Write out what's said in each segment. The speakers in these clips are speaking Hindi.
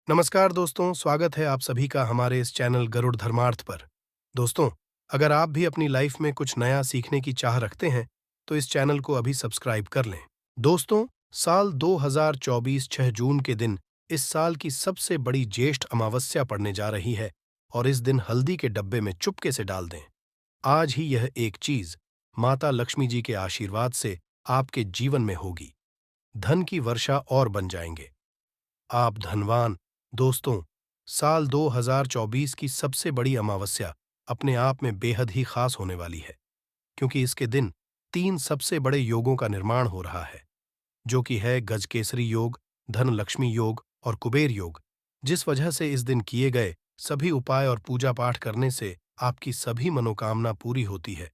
नमस्कार दोस्तों, स्वागत है आप सभी का हमारे इस चैनल गरुड़ धर्मार्थ पर। दोस्तों, अगर आप भी अपनी लाइफ में कुछ नया सीखने की चाह रखते हैं, तो इस चैनल को अभी सब्सक्राइब कर लें। दोस्तों, साल 2024 6 जून के दिन इस साल की सबसे बड़ी ज्येष्ठ अमावस्या पड़ने जा रही है और इस दिन हल्दी के डब्बे में चुपके से डाल दें। आज ही यह एक चीज माता लक्ष्मी जी के आशीर्वाद से आपके जीवन में होगी। धन की वर्षा और बन जाएंगे। आप धनवान। दोस्तों, साल 2024 की सबसे बड़ी अमावस्या अपने आप में बेहद ही खास होने वाली है, क्योंकि इसके दिन तीन सबसे बड़े योगों का निर्माण हो रहा है, जो कि है गजकेसरी योग, धन लक्ष्मी योग और कुबेर योग। जिस वजह से इस दिन किए गए सभी उपाय और पूजा पाठ करने से आपकी सभी मनोकामना पूरी होती है।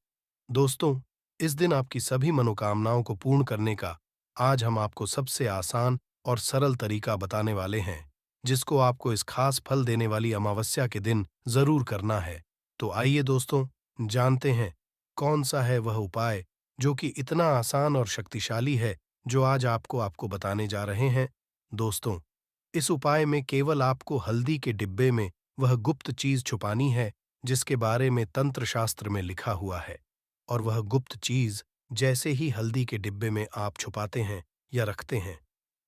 दोस्तों, इस दिन आपकी सभी मनोकामनाओं को पूर्ण करने का आज हम आपको सबसे आसान और सरल तरीका बताने वाले हैं, जिसको आपको इस खास फल देने वाली अमावस्या के दिन जरूर करना है। तो आइए दोस्तों, जानते हैं कौन सा है वह उपाय जो कि इतना आसान और शक्तिशाली है, जो आज आपको आपको बताने जा रहे हैं। दोस्तों, इस उपाय में केवल आपको हल्दी के डिब्बे में वह गुप्त चीज छुपानी है, जिसके बारे में तंत्र शास्त्र में लिखा हुआ है। और वह गुप्त चीज जैसे ही हल्दी के डिब्बे में आप छुपाते हैं या रखते हैं,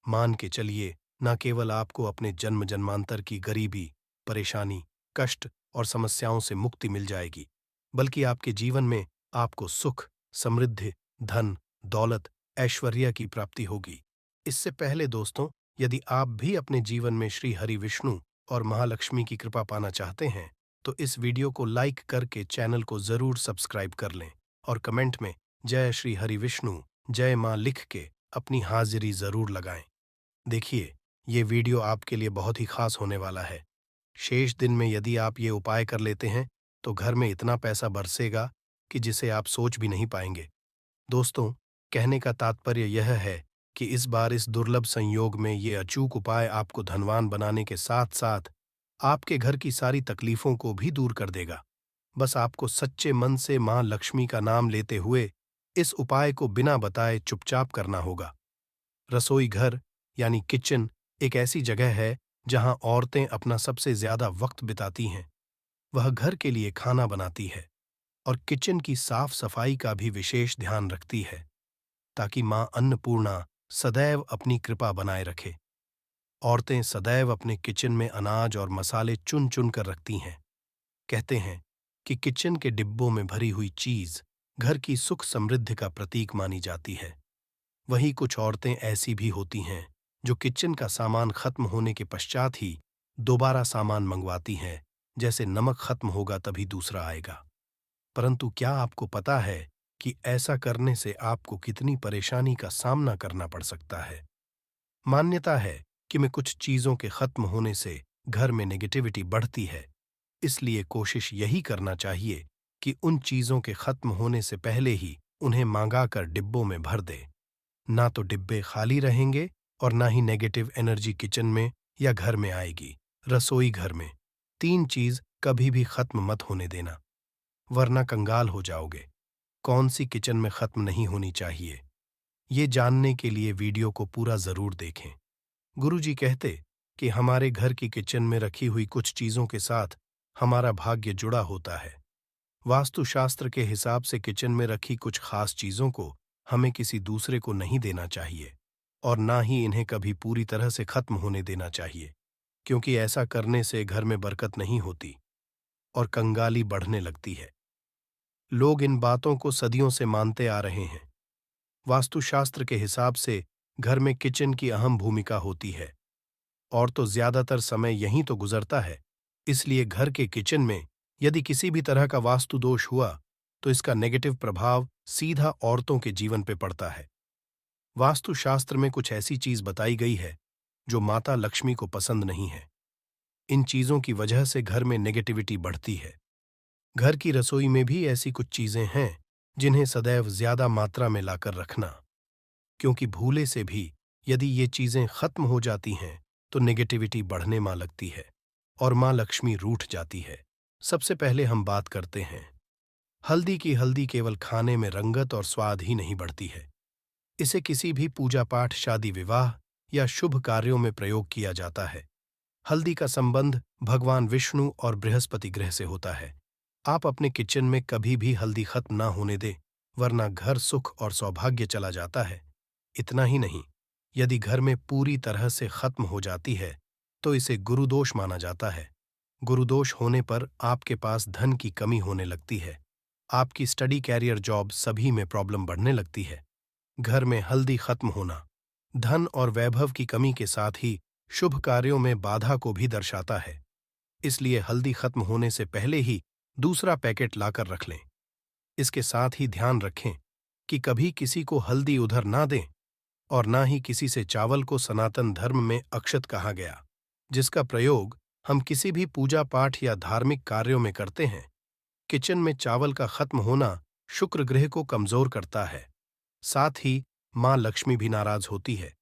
मान के चलिए, न केवल आपको अपने जन्म जन्मांतर की गरीबी, परेशानी, कष्ट और समस्याओं से मुक्ति मिल जाएगी, बल्कि आपके जीवन में आपको सुख, समृद्धि, धन, दौलत, ऐश्वर्य की प्राप्ति होगी। इससे पहले दोस्तों, यदि आप भी अपने जीवन में श्री हरि विष्णु और महालक्ष्मी की कृपा पाना चाहते हैं, तो इस वीडियो को लाइक करके चैनल को जरूर सब्सक्राइब कर लें और कमेंट में जय श्री हरि विष्णु, जय मां लिख के अपनी हाजिरी जरूर लगाएं। देखिए, ये वीडियो आपके लिए बहुत ही खास होने वाला है। शेष दिन में यदि आप ये उपाय कर लेते हैं, तो घर में इतना पैसा बरसेगा कि जिसे आप सोच भी नहीं पाएंगे। दोस्तों, कहने का तात्पर्य यह है कि इस बार इस दुर्लभ संयोग में ये अचूक उपाय आपको धनवान बनाने के साथ साथ आपके घर की सारी तकलीफों को भी दूर कर देगा। बस आपको सच्चे मन से मां लक्ष्मी का नाम लेते हुए इस उपाय को बिना बताए चुपचाप करना होगा। रसोई घर यानी किचन एक ऐसी जगह है जहां औरतें अपना सबसे ज्यादा वक्त बिताती हैं। वह घर के लिए खाना बनाती है और किचन की साफ सफाई का भी विशेष ध्यान रखती है, ताकि मां अन्नपूर्णा सदैव अपनी कृपा बनाए रखे। औरतें सदैव अपने किचन में अनाज और मसाले चुन चुन कर रखती हैं। कहते हैं कि किचन के डिब्बों में भरी हुई चीज घर की सुख समृद्धि का प्रतीक मानी जाती है। वहीं कुछ औरतें ऐसी भी होती हैं जो किचन का सामान खत्म होने के पश्चात ही दोबारा सामान मंगवाती हैं, जैसे नमक खत्म होगा तभी दूसरा आएगा। परंतु क्या आपको पता है कि ऐसा करने से आपको कितनी परेशानी का सामना करना पड़ सकता है? मान्यता है कि में कुछ चीजों के खत्म होने से घर में नेगेटिविटी बढ़ती है, इसलिए कोशिश यही करना चाहिए कि उन चीजों के खत्म होने से पहले ही उन्हें मंगा कर डिब्बों में भर दे। ना तो डिब्बे खाली रहेंगे और ना ही नेगेटिव एनर्जी किचन में या घर में आएगी। रसोई घर में तीन चीज कभी भी खत्म मत होने देना, वरना कंगाल हो जाओगे। कौन सी किचन में खत्म नहीं होनी चाहिए, ये जानने के लिए वीडियो को पूरा जरूर देखें। गुरुजी कहते कि हमारे घर की किचन में रखी हुई कुछ चीजों के साथ हमारा भाग्य जुड़ा होता है। वास्तुशास्त्र के हिसाब से किचन में रखी कुछ खास चीजों को हमें किसी दूसरे को नहीं देना चाहिए और ना ही इन्हें कभी पूरी तरह से खत्म होने देना चाहिए, क्योंकि ऐसा करने से घर में बरकत नहीं होती और कंगाली बढ़ने लगती है। लोग इन बातों को सदियों से मानते आ रहे हैं। वास्तुशास्त्र के हिसाब से घर में किचन की अहम भूमिका होती है और तो ज्यादातर समय यहीं तो गुजरता है। इसलिए घर के किचन में यदि किसी भी तरह का वास्तु दोष हुआ, तो इसका नेगेटिव प्रभाव सीधा औरतों के जीवन पे पड़ता है। वास्तुशास्त्र में कुछ ऐसी चीज बताई गई है जो माता लक्ष्मी को पसंद नहीं है। इन चीजों की वजह से घर में नेगेटिविटी बढ़ती है। घर की रसोई में भी ऐसी कुछ चीजें हैं जिन्हें सदैव ज्यादा मात्रा में लाकर रखना, क्योंकि भूले से भी यदि ये चीजें खत्म हो जाती हैं तो नेगेटिविटी बढ़ने मां लगती है और मां लक्ष्मी रूठ जाती है। सबसे पहले हम बात करते हैं हल्दी की। हल्दी केवल खाने में रंगत और स्वाद ही नहीं बढ़ती है, इसे किसी भी पूजा पाठ, शादी विवाह या शुभ कार्यों में प्रयोग किया जाता है। हल्दी का संबंध भगवान विष्णु और बृहस्पति ग्रह से होता है। आप अपने किचन में कभी भी हल्दी खत्म ना होने दें, वरना घर सुख और सौभाग्य चला जाता है। इतना ही नहीं, यदि घर में पूरी तरह से खत्म हो जाती है तो इसे गुरुदोष माना जाता है। गुरुदोष होने पर आपके पास धन की कमी होने लगती है। आपकी स्टडी, कैरियर, जॉब सभी में प्रॉब्लम बढ़ने लगती है। घर में हल्दी खत्म होना धन और वैभव की कमी के साथ ही शुभ कार्यों में बाधा को भी दर्शाता है। इसलिए हल्दी खत्म होने से पहले ही दूसरा पैकेट लाकर रख लें। इसके साथ ही ध्यान रखें कि कभी किसी को हल्दी उधर ना दें और ना ही किसी से चावल को सनातन धर्म में अक्षत कहा गया, जिसका प्रयोग हम किसी भी पूजा पाठ या धार्मिक कार्यों में करते हैं। किचन में चावल का खत्म होना शुक्र ग्रह को कमजोर करता है। साथ ही मां लक्ष्मी भी नाराज होती है।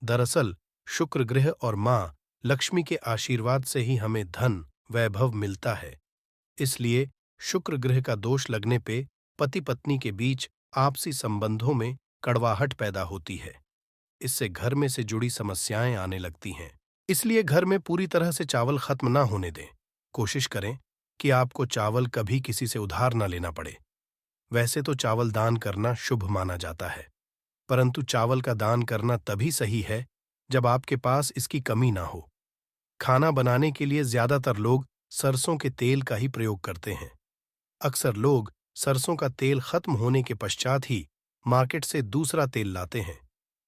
दरअसल शुक्र ग्रह और मां लक्ष्मी के आशीर्वाद से ही हमें धन वैभव मिलता है। इसलिए शुक्र ग्रह का दोष लगने पे पति पत्नी के बीच आपसी संबंधों में कड़वाहट पैदा होती है। इससे घर में से जुड़ी समस्याएं आने लगती हैं। इसलिए घर में पूरी तरह से चावल खत्म ना होने दें। कोशिश करें कि आपको चावल कभी किसी से उधार ना लेना पड़े। वैसे तो चावल दान करना शुभ माना जाता है, परंतु चावल का दान करना तभी सही है जब आपके पास इसकी कमी ना हो। खाना बनाने के लिए ज्यादातर लोग सरसों के तेल का ही प्रयोग करते हैं। अक्सर लोग सरसों का तेल खत्म होने के पश्चात ही मार्केट से दूसरा तेल लाते हैं।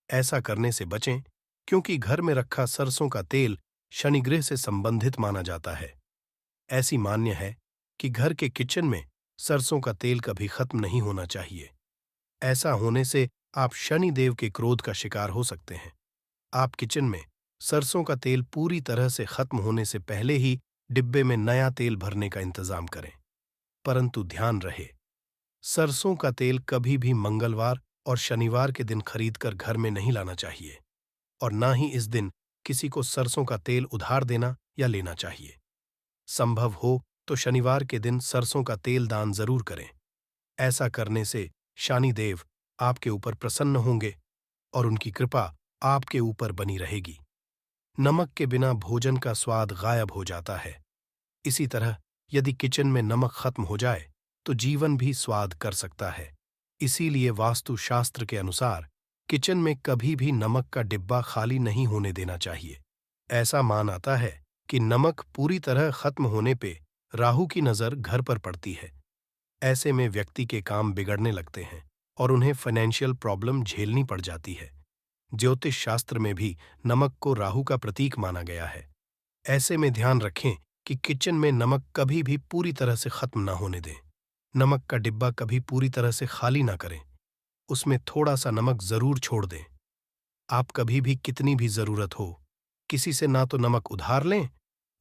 ऐसा करने से बचें, क्योंकि घर में रखा सरसों का तेल शनिग्रह से संबंधित माना जाता है। ऐसी मान्य है कि घर के किचन में सरसों का तेल कभी खत्म नहीं होना चाहिए। ऐसा होने से आप शनि देव के क्रोध का शिकार हो सकते हैं। आप किचन में सरसों का तेल पूरी तरह से खत्म होने से पहले ही डिब्बे में नया तेल भरने का इंतजाम करें। परंतु ध्यान रहे, सरसों का तेल कभी भी मंगलवार और शनिवार के दिन खरीदकर घर में नहीं लाना चाहिए और ना ही इस दिन किसी को सरसों का तेल उधार देना या लेना चाहिए। संभव हो तो शनिवार के दिन सरसों का तेल दान जरूर करें। ऐसा करने से शनिदेव आपके ऊपर प्रसन्न होंगे और उनकी कृपा आपके ऊपर बनी रहेगी। नमक के बिना भोजन का स्वाद गायब हो जाता है। इसी तरह यदि किचन में नमक खत्म हो जाए तो जीवन भी स्वाद कर सकता है। इसीलिए वास्तु शास्त्र के अनुसार किचन में कभी भी नमक का डिब्बा खाली नहीं होने देना चाहिए। ऐसा मान आता है कि नमक पूरी तरह खत्म होने पे राहु की नजर घर पर पड़ती है। ऐसे में व्यक्ति के काम बिगड़ने लगते हैं और उन्हें फाइनेंशियल प्रॉब्लम झेलनी पड़ जाती है। ज्योतिष शास्त्र में भी नमक को राहु का प्रतीक माना गया है। ऐसे में ध्यान रखें कि किचन में नमक कभी भी पूरी तरह से खत्म ना होने दें। नमक का डिब्बा कभी पूरी तरह से खाली ना करें। उसमें थोड़ा सा नमक जरूर छोड़ दें। आप कभी भी कितनी भी जरूरत हो, किसी से ना तो नमक उधार लें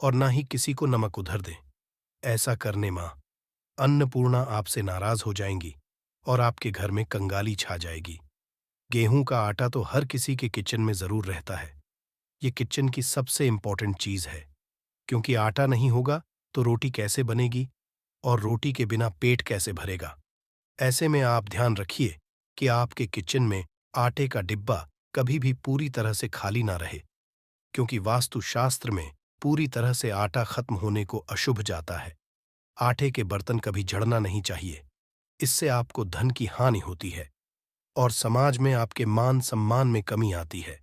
और ना ही किसी को नमक उधर दें। ऐसा करने मां अन्नपूर्णा आपसे नाराज हो जाएंगी और आपके घर में कंगाली छा जाएगी। गेहूं का आटा तो हर किसी के किचन में जरूर रहता है। ये किचन की सबसे इंपॉर्टेंट चीज है, क्योंकि आटा नहीं होगा तो रोटी कैसे बनेगी और रोटी के बिना पेट कैसे भरेगा। ऐसे में आप ध्यान रखिए कि आपके किचन में आटे का डिब्बा कभी भी पूरी तरह से खाली ना रहे, क्योंकि वास्तु शास्त्र में पूरी तरह से आटा खत्म होने को अशुभ जाता है। आटे के बर्तन कभी जड़ना नहीं चाहिए। इससे आपको धन की हानि होती है और समाज में आपके मान सम्मान में कमी आती है।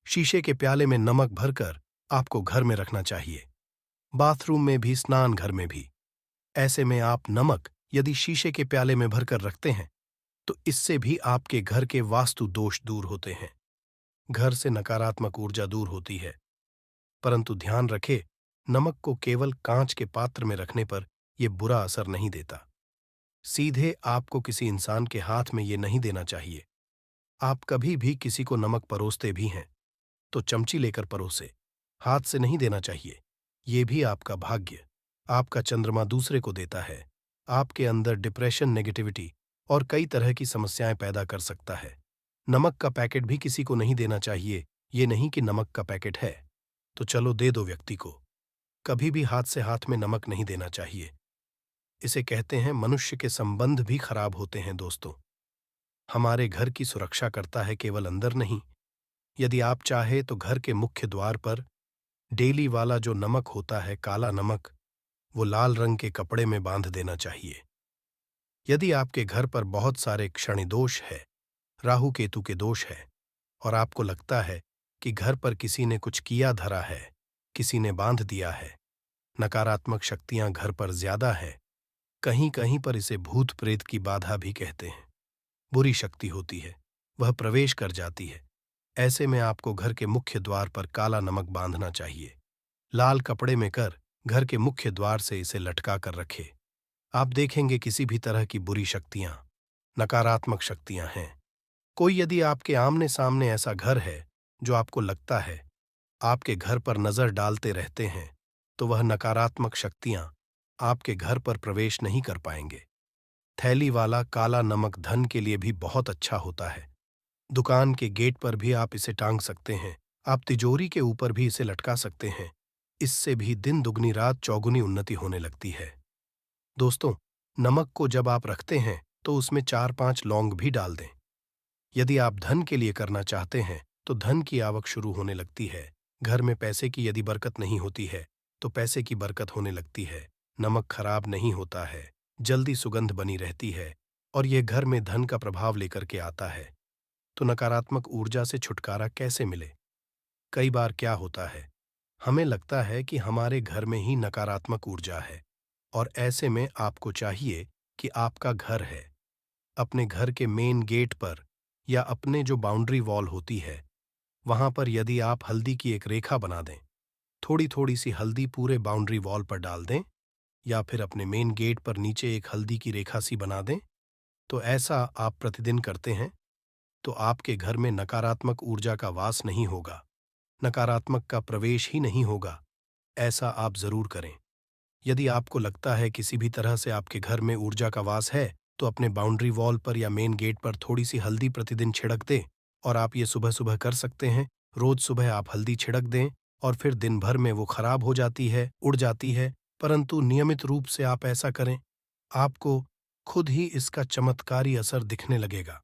शीशे के प्याले में नमक भरकर आपको घर में रखना चाहिए, बाथरूम में भी, स्नान घर में भी। ऐसे में आप नमक यदि शीशे के प्याले में भरकर रखते हैं तो इससे भी आपके घर के वास्तु दोष दूर होते हैं। घर से नकारात्मक ऊर्जा दूर होती है। परंतु ध्यान रखें, नमक को केवल कांच के पात्र में रखने पर यह बुरा असर नहीं देता। सीधे आपको किसी इंसान के हाथ में ये नहीं देना चाहिए। आप कभी भी किसी को नमक परोसते भी हैं तो चमची लेकर परोसे, हाथ से नहीं देना चाहिए। ये भी आपका भाग्य, आपका चंद्रमा दूसरे को देता है। आपके अंदर डिप्रेशन, नेगेटिविटी और कई तरह की समस्याएं पैदा कर सकता है। नमक का पैकेट भी किसी को नहीं देना चाहिए। ये नहीं कि नमक का पैकेट है तो चलो दे दो व्यक्ति को। कभी भी हाथ से हाथ में नमक नहीं देना चाहिए। इसे कहते हैं मनुष्य के संबंध भी खराब होते हैं। दोस्तों, हमारे घर की सुरक्षा करता है, केवल अंदर नहीं। यदि आप चाहे तो घर के मुख्य द्वार पर डेली वाला जो नमक होता है, काला नमक, वो लाल रंग के कपड़े में बांध देना चाहिए। यदि आपके घर पर बहुत सारे क्षणि दोष है, राहु केतु के दोष है, और आपको लगता है कि घर पर किसी ने कुछ किया धरा है, किसी ने बांध दिया है, नकारात्मक शक्तियां घर पर ज्यादा है, कहीं कहीं पर इसे भूत प्रेत की बाधा भी कहते हैं, बुरी शक्ति होती है, वह प्रवेश कर जाती है। ऐसे में आपको घर के मुख्य द्वार पर काला नमक बांधना चाहिए। लाल कपड़े में कर घर के मुख्य द्वार से इसे लटका कर रखे। आप देखेंगे किसी भी तरह की बुरी शक्तियां, नकारात्मक शक्तियां हैं। कोई यदि आपके आमने सामने ऐसा घर है जो आपको लगता है आपके घर पर नजर डालते रहते हैं, तो वह नकारात्मक शक्तियां आपके घर पर प्रवेश नहीं कर पाएंगे। थैली वाला काला नमक धन के लिए भी बहुत अच्छा होता है। दुकान के गेट पर भी आप इसे टांग सकते हैं। आप तिजोरी के ऊपर भी इसे लटका सकते हैं। इससे भी दिन दुगनी रात चौगुनी उन्नति होने लगती है। दोस्तों, नमक को जब आप रखते हैं तो उसमें 4-5 लौंग भी डाल दें। यदि आप धन के लिए करना चाहते हैं तो धन की आवक शुरू होने लगती है। घर में पैसे की यदि बरकत नहीं होती है तो पैसे की बरकत होने लगती है। नमक खराब नहीं होता है, जल्दी सुगंध बनी रहती है और यह घर में धन का प्रभाव लेकर के आता है। तो नकारात्मक ऊर्जा से छुटकारा कैसे मिले? कई बार क्या होता है, हमें लगता है कि हमारे घर में ही नकारात्मक ऊर्जा है, और ऐसे में आपको चाहिए कि आपका घर है, अपने घर के मेन गेट पर या अपने जो बाउंड्री वॉल होती है, वहां पर यदि आप हल्दी की एक रेखा बना दें, थोड़ी थोड़ी सी हल्दी पूरे बाउंड्री वॉल पर डाल दें, या फिर अपने मेन गेट पर नीचे एक हल्दी की रेखा सी बना दें, तो ऐसा आप प्रतिदिन करते हैं तो आपके घर में नकारात्मक ऊर्जा का वास नहीं होगा, नकारात्मक का प्रवेश ही नहीं होगा। ऐसा आप जरूर करें। यदि आपको लगता है किसी भी तरह से आपके घर में ऊर्जा का वास है, तो अपने बाउंड्री वॉल पर या मेन गेट पर थोड़ी सी हल्दी प्रतिदिन छिड़क दें। और आप ये सुबह सुबह कर सकते हैं। रोज सुबह आप हल्दी छिड़क दें और फिर दिन भर में वो खराब हो जाती है, उड़ जाती है, परंतु नियमित रूप से आप ऐसा करें, आपको खुद ही इसका चमत्कारी असर दिखने लगेगा।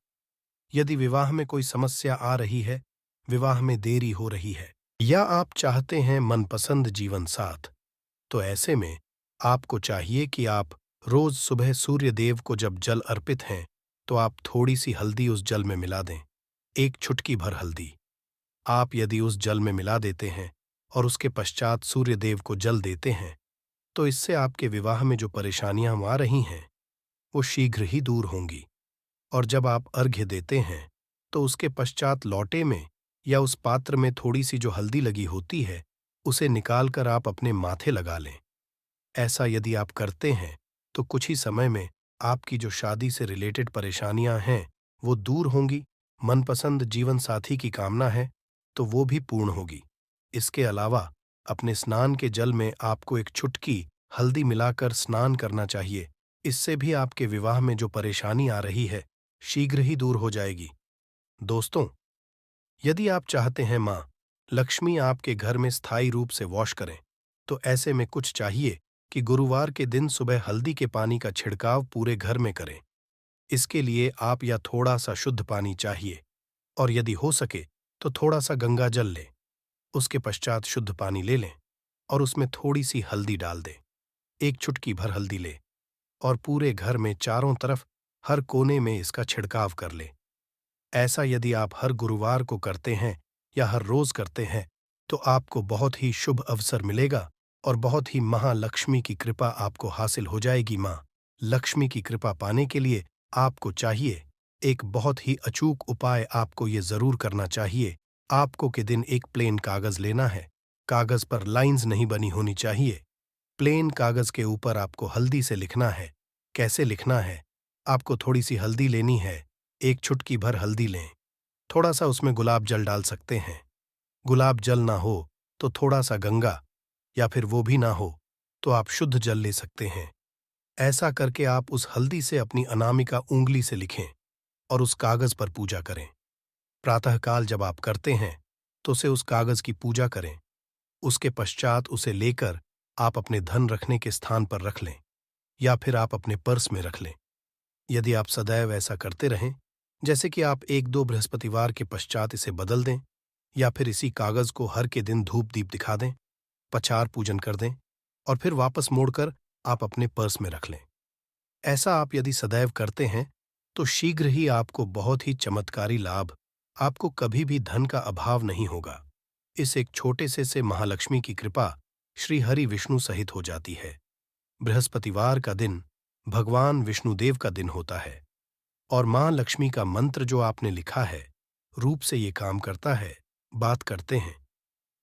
यदि विवाह में कोई समस्या आ रही है, विवाह में देरी हो रही है, या आप चाहते हैं मनपसंद जीवन साथ, तो ऐसे में आपको चाहिए कि आप रोज सुबह सूर्य देव को जब जल अर्पित हैं, तो आप थोड़ी सी हल्दी उस जल में मिला दें, एक चुटकी भर हल्दी। आप यदि उस जल में मिला देते हैं और उसके पश्चात सूर्य देव को जल देते हैं, तो इससे आपके विवाह में जो परेशानियां आ रही हैं, वो शीघ्र ही दूर होंगी। और जब आप अर्घ्य देते हैं, तो उसके पश्चात लौटे में या उस पात्र में थोड़ी सी जो हल्दी लगी होती है, उसे निकालकर आप अपने माथे लगा लें। ऐसा यदि आप करते हैं, तो कुछ ही समय में आपकी जो शादी से रिलेटेड परेशानियां हैं, वो दूर होंगी। मनपसंद जीवन साथी की कामना है, तो वो भी पूर्ण होगी। इसके अलावा अपने स्नान के जल में आपको एक चुटकी हल्दी मिलाकर स्नान करना चाहिए। इससे भी आपके विवाह में जो परेशानी आ रही है, शीघ्र ही दूर हो जाएगी। दोस्तों, यदि आप चाहते हैं मां लक्ष्मी आपके घर में स्थायी रूप से वॉश करें, तो ऐसे में कुछ चाहिए कि गुरुवार के दिन सुबह हल्दी के पानी का छिड़काव पूरे घर में करें। इसके लिए आप या थोड़ा सा शुद्ध पानी चाहिए, और यदि हो सके तो थोड़ा सा गंगा जल लें। उसके पश्चात शुद्ध पानी ले लें और उसमें थोड़ी सी हल्दी डाल दें। एक चुटकी भर हल्दी ले और पूरे घर में चारों तरफ हर कोने में इसका छिड़काव कर ले। ऐसा यदि आप हर गुरुवार को करते हैं या हर रोज करते हैं, तो आपको बहुत ही शुभ अवसर मिलेगा और बहुत ही महालक्ष्मी की कृपा आपको हासिल हो जाएगी। मां लक्ष्मी की कृपा पाने के लिए आपको चाहिए, एक बहुत ही अचूक उपाय आपको ये जरूर करना चाहिए। आपको के दिन एक प्लेन कागज लेना है। कागज पर लाइंस नहीं बनी होनी चाहिए। प्लेन कागज के ऊपर आपको हल्दी से लिखना है। कैसे लिखना है? आपको थोड़ी सी हल्दी लेनी है, एक चुटकी भर हल्दी लें, थोड़ा सा उसमें गुलाब जल डाल सकते हैं। गुलाब जल ना हो तो थोड़ा सा गंगा, या फिर वो भी ना हो तो आप शुद्ध जल ले सकते हैं। ऐसा करके आप उस हल्दी से अपनी अनामिका उंगली से लिखें और उस कागज पर पूजा करें। प्रातःकाल जब आप करते हैं, तो उसे उस कागज की पूजा करें। उसके पश्चात उसे लेकर आप अपने धन रखने के स्थान पर रख लें, या फिर आप अपने पर्स में रख लें। यदि आप सदैव ऐसा करते रहें, जैसे कि आप 1-2 बृहस्पतिवार के पश्चात इसे बदल दें, या फिर इसी कागज को हर के दिन धूप दीप दिखा दें, पचार पूजन कर दें और फिर वापस मोड़कर आप अपने पर्स में रख लें। ऐसा आप यदि सदैव करते हैं तो शीघ्र ही आपको बहुत ही चमत्कारी लाभ, आपको कभी भी धन का अभाव नहीं होगा। इस एक छोटे से महालक्ष्मी की कृपा श्री हरि विष्णु सहित हो जाती है। बृहस्पतिवार का दिन भगवान विष्णुदेव का दिन होता है और मां लक्ष्मी का मंत्र जो आपने लिखा है रूप से ये काम करता है। बात करते हैं,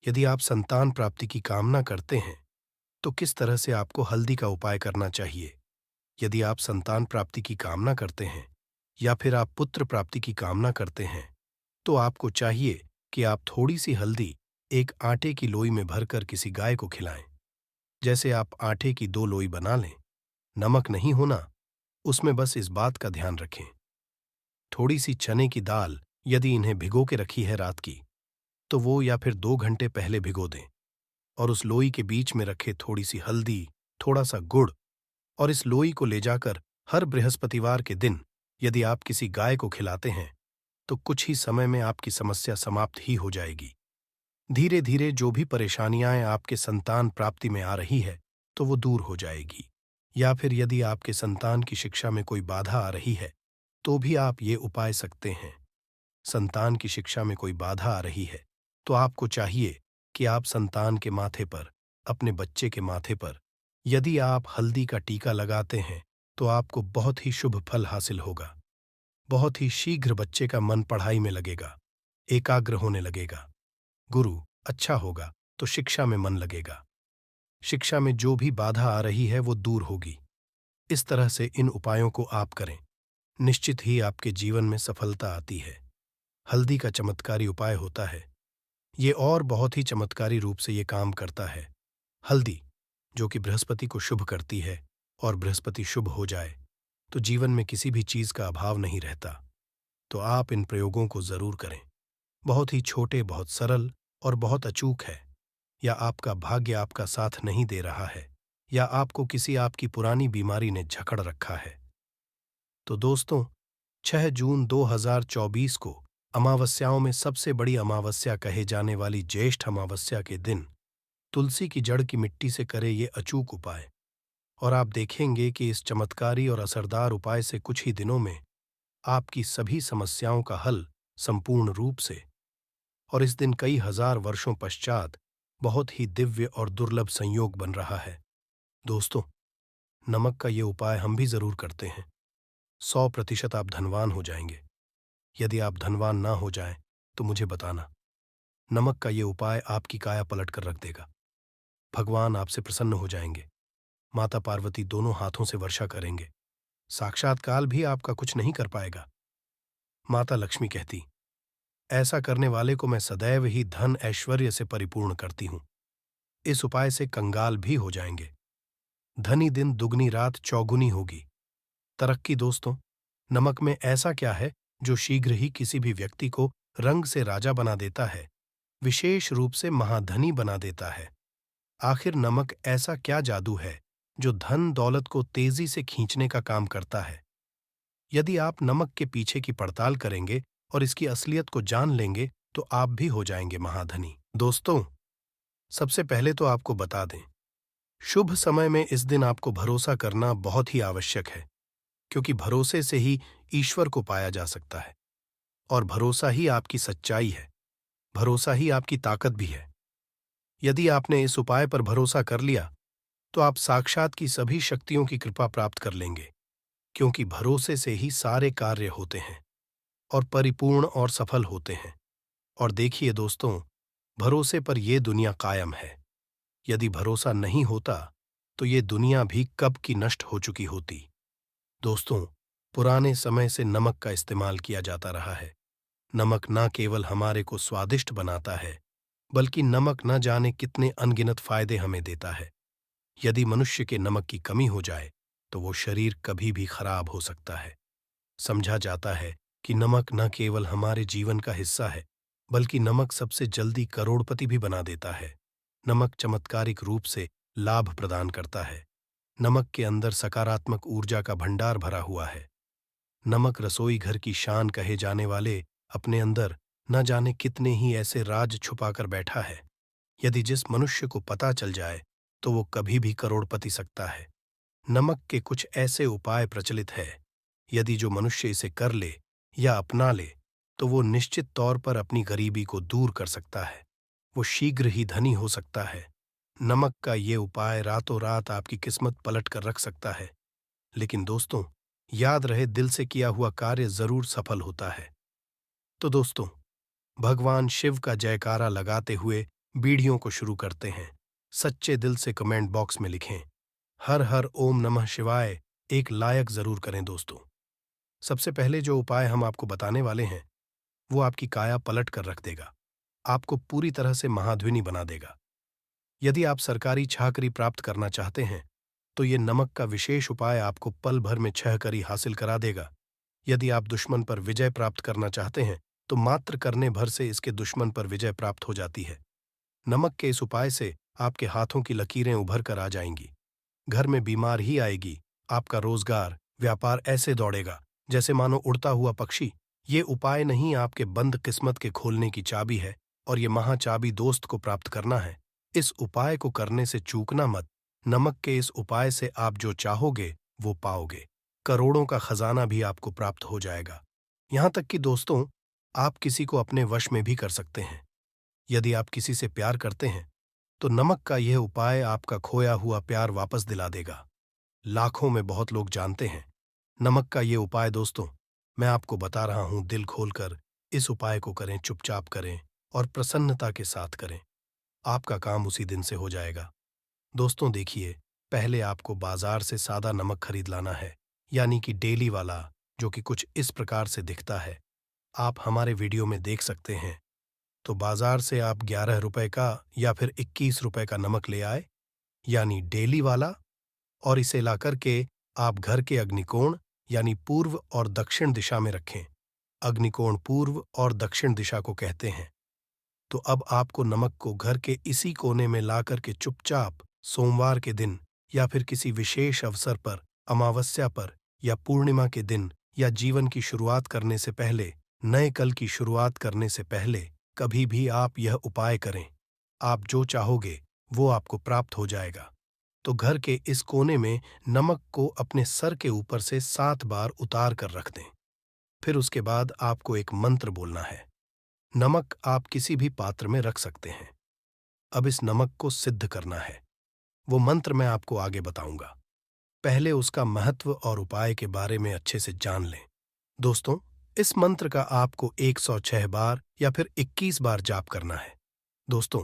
यदि आप संतान प्राप्ति की कामना करते हैं तो किस तरह से आपको हल्दी का उपाय करना चाहिए। यदि आप संतान प्राप्ति की कामना करते हैं या फिर आप पुत्र प्राप्ति की कामना करते हैं तो आपको चाहिए कि आप थोड़ी सी हल्दी एक आटे की लोई में भरकर किसी गाय को खिलाएं। जैसे आप आटे की 2 लोई बना लें, नमक नहीं होना, उसमें बस इस बात का ध्यान रखें। थोड़ी सी चने की दाल यदि इन्हें भिगो के रखी है रात की, तो वो या फिर 2 घंटे पहले भिगो दें और उस लोई के बीच में रखे थोड़ी सी हल्दी, थोड़ा सा गुड़ और इस लोई को ले जाकर हर बृहस्पतिवार के दिन यदि आप किसी गाय को खिलाते हैं तो कुछ ही समय में आपकी समस्या समाप्त ही हो जाएगी। धीरे धीरे जो भी परेशानियां आपके संतान प्राप्ति में आ रही है तो वो दूर हो जाएगी। या फिर यदि आपके संतान की शिक्षा में कोई बाधा आ रही है तो भी आप ये उपाय सकते हैं। संतान की शिक्षा में कोई बाधा आ रही है तो आपको चाहिए कि आप संतान के माथे पर, अपने बच्चे के माथे पर यदि आप हल्दी का टीका लगाते हैं तो आपको बहुत ही शुभ फल हासिल होगा। बहुत ही शीघ्र बच्चे का मन पढ़ाई में लगेगा, एकाग्र होने लगेगा। गुरु अच्छा होगा तो शिक्षा में मन लगेगा। शिक्षा में जो भी बाधा आ रही है वो दूर होगी। इस तरह से इन उपायों को आप करें, निश्चित ही आपके जीवन में सफलता आती है। हल्दी का चमत्कारी उपाय होता है ये और बहुत ही चमत्कारी रूप से ये काम करता है। हल्दी जो कि बृहस्पति को शुभ करती है और बृहस्पति शुभ हो जाए तो जीवन में किसी भी चीज का अभाव नहीं रहता। तो आप इन प्रयोगों को जरूर करें। बहुत ही छोटे, बहुत सरल और बहुत अचूक है। या आपका भाग्य आपका साथ नहीं दे रहा है या आपको किसी आपकी पुरानी बीमारी ने जकड़ रखा है तो दोस्तों 6 जून 2024 को अमावस्याओं में सबसे बड़ी अमावस्या कहे जाने वाली ज्येष्ठ अमावस्या के दिन तुलसी की जड़ की मिट्टी से करे ये अचूक उपाय और आप देखेंगे कि इस चमत्कारी और असरदार उपाय से कुछ ही दिनों में आपकी सभी समस्याओं का हल संपूर्ण रूप से। और इस दिन कई हजार वर्षों पश्चात बहुत ही दिव्य और दुर्लभ संयोग बन रहा है। दोस्तों, नमक का ये उपाय हम भी जरूर करते हैं। 100% आप धनवान हो जाएंगे। यदि आप धनवान ना हो जाएं तो मुझे बताना। नमक का ये उपाय आपकी काया पलट कर रख देगा। भगवान आपसे प्रसन्न हो जाएंगे। माता पार्वती दोनों हाथों से वर्षा करेंगे। साक्षात काल भी आपका कुछ नहीं कर पाएगा। माता लक्ष्मी कहती, ऐसा करने वाले को मैं सदैव ही धन ऐश्वर्य से परिपूर्ण करती हूं। इस उपाय से कंगाल भी हो जाएंगे। धनी दिन दुगनी रात चौगुनी होगी। तरक्की दोस्तों, नमक में ऐसा क्या है जो शीघ्र ही किसी भी व्यक्ति को रंग से राजा बना देता है, विशेष रूप से महाधनी बना देता है। आखिर नमक ऐसा क्या जादू है जो धन दौलत को तेजी से खींचने का काम करता है। यदि आप नमक के पीछे की पड़ताल करेंगे और इसकी असलियत को जान लेंगे तो आप भी हो जाएंगे महाधनी। दोस्तों, सबसे पहले तो आपको बता दें, शुभ समय में इस दिन आपको भरोसा करना बहुत ही आवश्यक है, क्योंकि भरोसे से ही ईश्वर को पाया जा सकता है और भरोसा ही आपकी सच्चाई है, भरोसा ही आपकी ताकत भी है। यदि आपने इस उपाय पर भरोसा कर लिया तो आप साक्षात की सभी शक्तियों की कृपा प्राप्त कर लेंगे, क्योंकि भरोसे से ही सारे कार्य होते हैं और परिपूर्ण और सफल होते हैं। और देखिए दोस्तों, भरोसे पर यह दुनिया कायम है। यदि भरोसा नहीं होता तो ये दुनिया भी कब की नष्ट हो चुकी होती। दोस्तों, पुराने समय से नमक का इस्तेमाल किया जाता रहा है। नमक न केवल हमारे को स्वादिष्ट बनाता है, बल्कि नमक न जाने कितने अनगिनत फायदे हमें देता है। यदि मनुष्य के नमक की कमी हो जाए तो वो शरीर कभी भी खराब हो सकता है। समझा जाता है कि नमक न केवल हमारे जीवन का हिस्सा है, बल्कि नमक सबसे जल्दी करोड़पति भी बना देता है। नमक चमत्कारिक रूप से लाभ प्रदान करता है। नमक के अंदर सकारात्मक ऊर्जा का भंडार भरा हुआ है। नमक रसोई घर की शान कहे जाने वाले अपने अंदर न जाने कितने ही ऐसे राज छुपाकर बैठा है। यदि जिस मनुष्य को पता चल जाए तो वो कभी भी करोड़पति सकता है। नमक के कुछ ऐसे उपाय प्रचलित है, यदि जो मनुष्य इसे कर ले या अपना ले तो वो निश्चित तौर पर अपनी गरीबी को दूर कर सकता है। वो शीघ्र ही धनी हो सकता है। नमक का ये उपाय रातों रात आपकी किस्मत पलट कर रख सकता है। लेकिन दोस्तों, याद रहे, दिल से किया हुआ कार्य जरूर सफल होता है। तो दोस्तों, भगवान शिव का जयकारा लगाते हुए वीडियो को शुरू करते हैं। सच्चे दिल से कमेंट बॉक्स में लिखें, हर हर ओम नमः शिवाय। एक लायक जरूर करें दोस्तों। सबसे पहले जो उपाय हम आपको बताने वाले हैं वो आपकी काया पलट कर रख देगा, आपको पूरी तरह से महाध्विनी बना देगा। यदि आप सरकारी चाकरी प्राप्त करना चाहते हैं तो ये नमक का विशेष उपाय आपको पल भर में 6 करी हासिल करा देगा। यदि आप दुश्मन पर विजय प्राप्त करना चाहते हैं तो मात्र करने भर से इसके दुश्मन पर विजय प्राप्त हो जाती है। नमक के इस उपाय से आपके हाथों की लकीरें उभर कर आ जाएंगी। घर में बीमार ही आएगी। आपका रोजगार, व्यापार ऐसे दौड़ेगा जैसे मानो उड़ता हुआ पक्षी। ये उपाय नहीं, आपके बंद किस्मत के खोलने की चाबी है और ये महाचाबी दोस्त को प्राप्त करना है। इस उपाय को करने से चूकना मत। नमक के इस उपाय से आप जो चाहोगे वो पाओगे। करोड़ों का खजाना भी आपको प्राप्त हो जाएगा। यहां तक कि दोस्तों, आप किसी को अपने वश में भी कर सकते हैं। यदि आप किसी से प्यार करते हैं तो नमक का यह उपाय आपका खोया हुआ प्यार वापस दिला देगा। लाखों में बहुत लोग जानते हैं नमक का ये उपाय। दोस्तों, मैं आपको बता रहा हूं, दिल खोलकर इस उपाय को करें, चुपचाप करें और प्रसन्नता के साथ करें। आपका काम उसी दिन से हो जाएगा। दोस्तों देखिए, पहले आपको बाजार से सादा नमक खरीद लाना है, यानी कि डेली वाला, जो कि कुछ इस प्रकार से दिखता है। आप हमारे वीडियो में देख सकते हैं। तो बाजार से आप 11 रुपए का या फिर 21 रुपए का नमक ले आए, यानी डेली वाला, और इसे लाकर के आप घर के अग्निकोण यानी पूर्व और दक्षिण दिशा में रखें। अग्निकोण पूर्व और दक्षिण दिशा को कहते हैं। तो अब आपको नमक को घर के इसी कोने में लाकर के चुपचाप सोमवार के दिन या फिर किसी विशेष अवसर पर, अमावस्या पर या पूर्णिमा के दिन या जीवन की शुरुआत करने से पहले, नए कल की शुरुआत करने से पहले कभी भी आप यह उपाय करें। आप जो चाहोगे वो आपको प्राप्त हो जाएगा। तो घर के इस कोने में नमक को अपने सर के ऊपर से 7 बार उतार कर रख दें। फिर उसके बाद आपको एक मंत्र बोलना है। नमक आप किसी भी पात्र में रख सकते हैं। अब इस नमक को सिद्ध करना है। वो मंत्र मैं आपको आगे बताऊंगा। पहले उसका महत्व और उपाय के बारे में अच्छे से जान लें। दोस्तों, इस मंत्र का आपको 106 बार या फिर 21 बार जाप करना है। दोस्तों,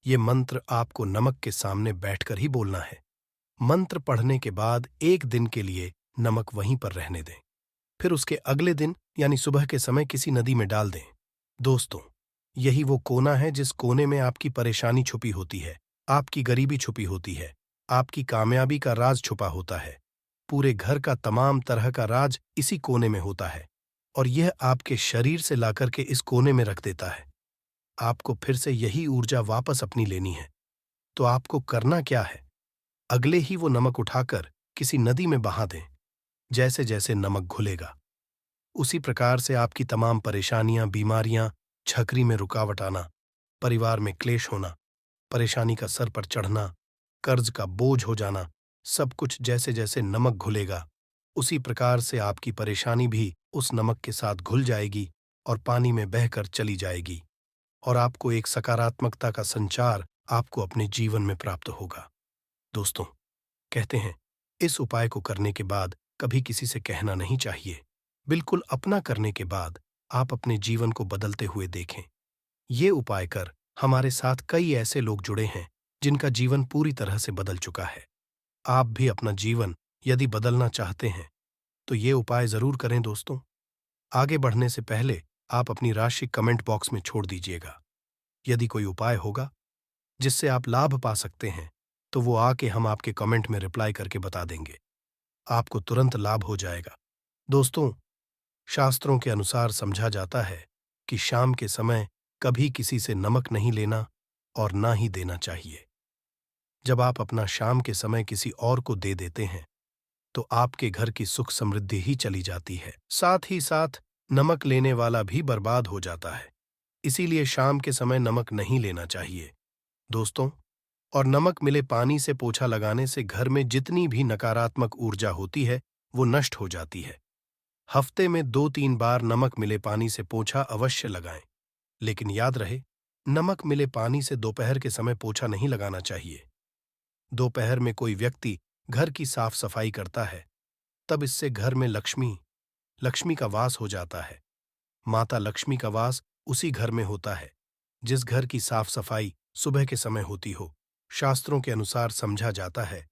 ये मंत्र आपको नमक के सामने बैठकर ही बोलना है। मंत्र पढ़ने के बाद 1 दिन के लिए नमक वहीं पर रहने दें। फिर उसके अगले दिन यानी सुबह के समय किसी नदी में डाल दें। दोस्तों, यही वो कोना है जिस कोने में आपकी परेशानी छुपी होती है, आपकी गरीबी छुपी होती है, आपकी कामयाबी का राज छुपा होता है। पूरे घर का तमाम तरह का राज इसी कोने में होता है और यह आपके शरीर से लाकर के इस कोने में रख देता है। आपको फिर से यही ऊर्जा वापस अपनी लेनी है। तो आपको करना क्या है? अगले ही वो नमक उठाकर किसी नदी में बहा दें। जैसे जैसे नमक घुलेगा उसी प्रकार से आपकी तमाम परेशानियां, बीमारियां, छकरी में रुकावट आना, परिवार में क्लेश होना, परेशानी का सर पर चढ़ना, कर्ज का बोझ हो जाना, सब कुछ जैसे जैसे नमक घुलेगा उसी प्रकार से आपकी परेशानी भी उस नमक के साथ घुल जाएगी और पानी में बहकर चली जाएगी और आपको एक सकारात्मकता का संचार आपको अपने जीवन में प्राप्त होगा। दोस्तों, कहते हैं इस उपाय को करने के बाद कभी किसी से कहना नहीं चाहिए। बिल्कुल अपना करने के बाद आप अपने जीवन को बदलते हुए देखें। ये उपाय कर हमारे साथ कई ऐसे लोग जुड़े हैं जिनका जीवन पूरी तरह से बदल चुका है। आप भी अपना जीवन यदि बदलना चाहते हैं तो ये उपाय जरूर करें। दोस्तों, आगे बढ़ने से पहले आप अपनी राशि कमेंट बॉक्स में छोड़ दीजिएगा। यदि कोई उपाय होगा जिससे आप लाभ पा सकते हैं तो वो आके हम आपके कमेंट में रिप्लाई करके बता देंगे। आपको तुरंत लाभ हो जाएगा। दोस्तों, शास्त्रों के अनुसार समझा जाता है कि शाम के समय कभी किसी से नमक नहीं लेना और ना ही देना चाहिए। जब आप अपना शाम के समय किसी और को दे देते हैं तो आपके घर की सुख समृद्धि ही चली जाती है, साथ ही साथ नमक लेने वाला भी बर्बाद हो जाता है। इसीलिए शाम के समय नमक नहीं लेना चाहिए। दोस्तों, और नमक मिले पानी से पोछा लगाने से घर में जितनी भी नकारात्मक ऊर्जा होती है वो नष्ट हो जाती है। हफ्ते में 2-3 बार नमक मिले पानी से पोछा अवश्य लगाएं। लेकिन याद रहे, नमक मिले पानी से दोपहर के समय पोछा नहीं लगाना चाहिए। दोपहर में कोई व्यक्ति घर की साफ सफाई करता है, तब इससे घर में लक्ष्मी लक्ष्मी का वास हो जाता है। माता लक्ष्मी का वास उसी घर में होता है जिस घर की साफ सफाई सुबह के समय होती हो। शास्त्रों के अनुसार समझा जाता है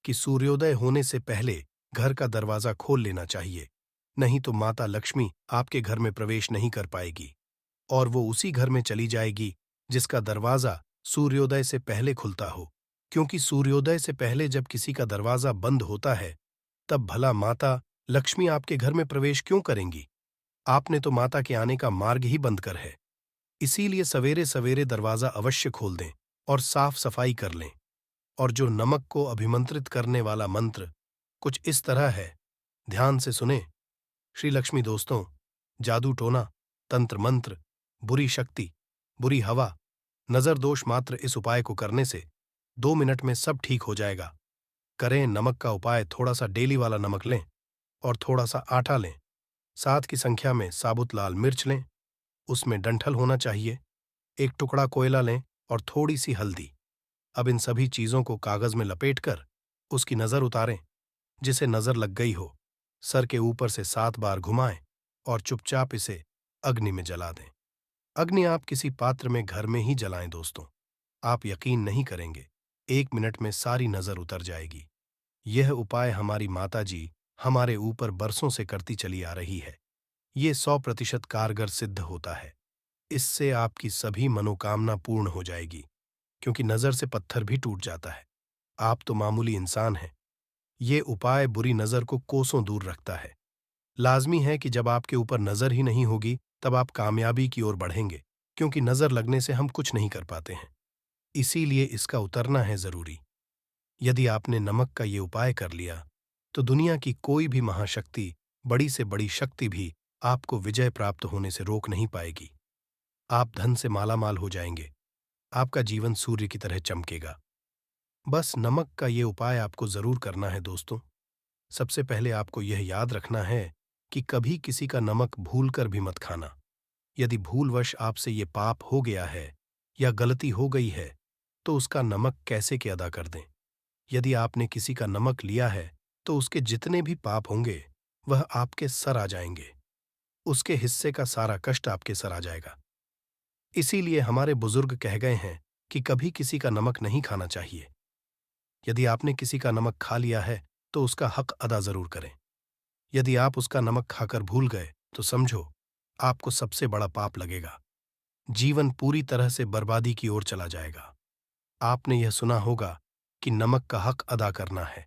कि सूर्योदय होने से पहले घर का दरवाजा खोल लेना चाहिए, नहीं तो माता लक्ष्मी आपके घर में प्रवेश नहीं कर पाएगी और वो उसी घर में चली जाएगी जिसका दरवाजा सूर्योदय से पहले खुलता हो। क्योंकि सूर्योदय से पहले जब किसी का दरवाजा बंद होता है, तब भला माता लक्ष्मी आपके घर में प्रवेश क्यों करेंगी? आपने तो माता के आने का मार्ग ही बंद कर है। इसीलिए सवेरे सवेरे दरवाजा अवश्य खोल दें और साफ सफाई कर लें। और जो नमक को अभिमंत्रित करने वाला मंत्र कुछ इस तरह है, ध्यान से सुने। श्री लक्ष्मी दोस्तों, जादू टोना, तंत्र मंत्र, बुरी शक्ति, बुरी हवा, नजर दोष मात्र इस उपाय को करने से 2 मिनट में सब ठीक हो जाएगा। करें नमक का उपाय। थोड़ा सा डेली वाला नमक लें और थोड़ा सा आटा लें। 7 की संख्या में साबुत लाल मिर्च लें, उसमें डंठल होना चाहिए। एक टुकड़ा कोयला लें और थोड़ी सी हल्दी। अब इन सभी चीजों को कागज में लपेटकर उसकी नजर उतारें। जिसे नजर लग गई हो, सर के ऊपर से 7 बार घुमाएं और चुपचाप इसे अग्नि में जला दें। अग्नि आप किसी पात्र में घर में ही जलाएं दोस्तों। आप यकीन नहीं करेंगे, 1 मिनट में सारी नजर उतर जाएगी। यह उपाय हमारी माताजी हमारे ऊपर बरसों से करती चली आ रही है। ये 100% कारगर सिद्ध होता है। इससे आपकी सभी मनोकामना पूर्ण हो जाएगी, क्योंकि नजर से पत्थर भी टूट जाता है। आप तो मामूली इंसान हैं। ये उपाय बुरी नजर को कोसों दूर रखता है। लाजमी है कि जब आपके ऊपर नजर ही नहीं होगी, तब आप कामयाबी की ओर बढ़ेंगे, क्योंकि नजर लगने से हम कुछ नहीं कर पाते हैं। इसीलिए इसका उतरना है जरूरी। यदि आपने नमक का ये उपाय कर लिया, तो दुनिया की कोई भी महाशक्ति, बड़ी से बड़ी शक्ति भी आपको विजय प्राप्त होने से रोक नहीं पाएगी। आप धन से मालामाल हो जाएंगे। आपका जीवन सूर्य की तरह चमकेगा। बस नमक का ये उपाय आपको जरूर करना है दोस्तों। सबसे पहले आपको यह याद रखना है कि कभी किसी का नमक भूलकर भी मत खाना। यदि भूलवश आपसे ये पाप हो गया है या गलती हो गई है, तो उसका नमक कैसे के अदा कर दें। यदि आपने किसी का नमक लिया है, तो उसके जितने भी पाप होंगे वह आपके सर आ जाएंगे। उसके हिस्से का सारा कष्ट आपके सर आ जाएगा। इसीलिए हमारे बुजुर्ग कह गए हैं कि कभी किसी का नमक नहीं खाना चाहिए। यदि आपने किसी का नमक खा लिया है, तो उसका हक अदा जरूर करें। यदि आप उसका नमक खाकर भूल गए, तो समझो आपको सबसे बड़ा पाप लगेगा। जीवन पूरी तरह से बर्बादी की ओर चला जाएगा। आपने यह सुना होगा कि नमक का हक अदा करना है,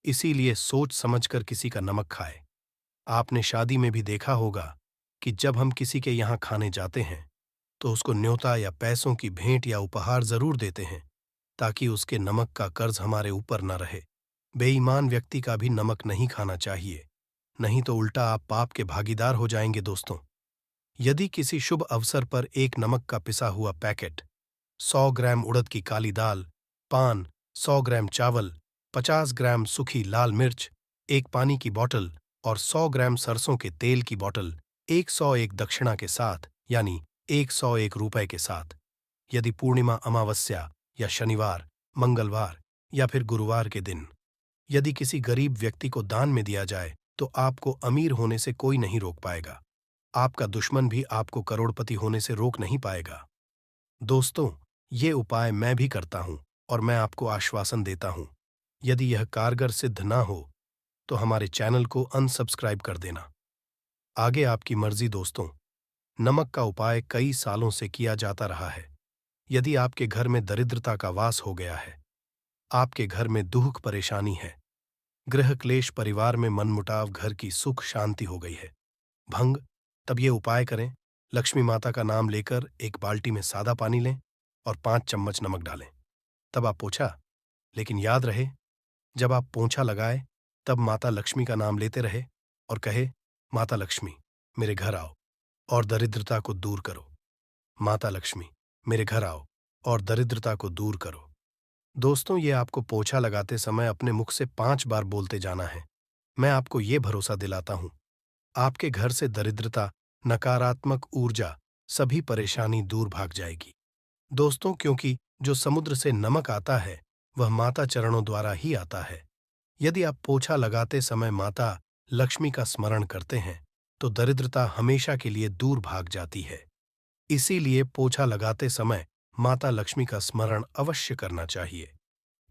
इसीलिए सोच समझकर किसी का नमक खाए। आपने शादी में भी देखा होगा कि जब हम किसी के यहाँ खाने जाते हैं, तो उसको न्योता या पैसों की भेंट या उपहार जरूर देते हैं, ताकि उसके नमक का कर्ज हमारे ऊपर न रहे। बेईमान व्यक्ति का भी नमक नहीं खाना चाहिए, नहीं तो उल्टा आप पाप के भागीदार हो जाएंगे दोस्तों। यदि किसी शुभ अवसर पर एक नमक का पिसा हुआ पैकेट, 100 ग्राम उड़द की काली दाल, पान, 100 ग्राम चावल, 50 ग्राम सूखी लाल मिर्च, एक पानी की बोतल और 100 ग्राम सरसों के तेल की बोतल 101 दक्षिणा के साथ, यानी 101 रुपए के साथ, यदि पूर्णिमा, अमावस्या या शनिवार, मंगलवार या फिर गुरुवार के दिन यदि किसी गरीब व्यक्ति को दान में दिया जाए, तो आपको अमीर होने से कोई नहीं रोक पाएगा। आपका दुश्मन भी आपको करोड़पति होने से रोक नहीं पाएगा। दोस्तों, ये उपाय मैं भी करता हूं और मैं आपको आश्वासन देता हूं, यदि यह कारगर सिद्ध ना हो, तो हमारे चैनल को अनसब्सक्राइब कर देना। आगे आपकी मर्जी दोस्तों। नमक का उपाय कई सालों से किया जाता रहा है। यदि आपके घर में दरिद्रता का वास हो गया है, आपके घर में दुख परेशानी है, गृह क्लेश, परिवार में मनमुटाव, घर की सुख शांति हो गई है, भंग, तब ये उपाय करें। लक्ष्मी माता का नाम लेकर एक बाल्टी में सादा पानी लें और 5 चम्मच नमक डालें। तब आप पोंछा, लेकिन याद रहे, जब आप पोंछा लगाए, तब माता लक्ष्मी का नाम लेते रहे और कहे, माता लक्ष्मी मेरे घर आओ और दरिद्रता को दूर करो। माता लक्ष्मी मेरे घर आओ और दरिद्रता को दूर करो। दोस्तों, ये आपको पोछा लगाते समय अपने मुख से 5 बार बोलते जाना है। मैं आपको ये भरोसा दिलाता हूँ, आपके घर से दरिद्रता, नकारात्मक ऊर्जा, सभी परेशानी दूर भाग जाएगी। दोस्तों, क्योंकि जो समुद्र से नमक आता है, वह माता चरणों द्वारा ही आता है। यदि आप पोछा लगाते समय माता लक्ष्मी का स्मरण करते हैं, तो दरिद्रता हमेशा के लिए दूर भाग जाती है। इसीलिए पोछा लगाते समय माता लक्ष्मी का स्मरण अवश्य करना चाहिए।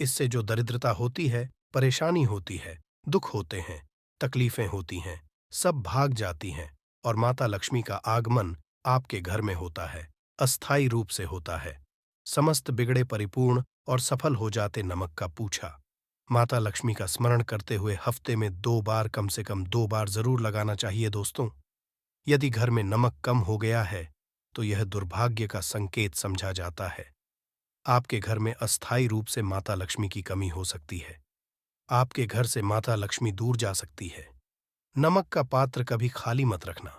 इससे जो दरिद्रता होती है, परेशानी होती है, दुख होते हैं, तकलीफें होती हैं, सब भाग जाती हैं और माता लक्ष्मी का आगमन आपके घर में होता है, अस्थायी रूप से होता है। समस्त बिगड़े परिपूर्ण और सफल हो जाते नमक का पूछा। माता लक्ष्मी का स्मरण करते हुए हफ्ते में 2 बार, कम से कम 2 बार जरूर लगाना चाहिए दोस्तों। यदि घर में नमक कम हो गया है, तो यह दुर्भाग्य का संकेत समझा जाता है। आपके घर में अस्थायी रूप से माता लक्ष्मी की कमी हो सकती है। आपके घर से माता लक्ष्मी दूर जा सकती है। नमक का पात्र कभी खाली मत रखना।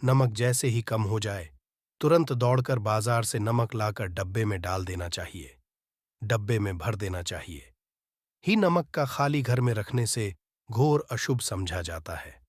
नमक जैसे ही कम हो जाए, तुरंत दौड़कर बाजार से नमक लाकर डब्बे में डाल देना चाहिए। डब्बे में भर देना चाहिए। ही नमक का खाली घर में रखने से घोर अशुभ समझा जाता है।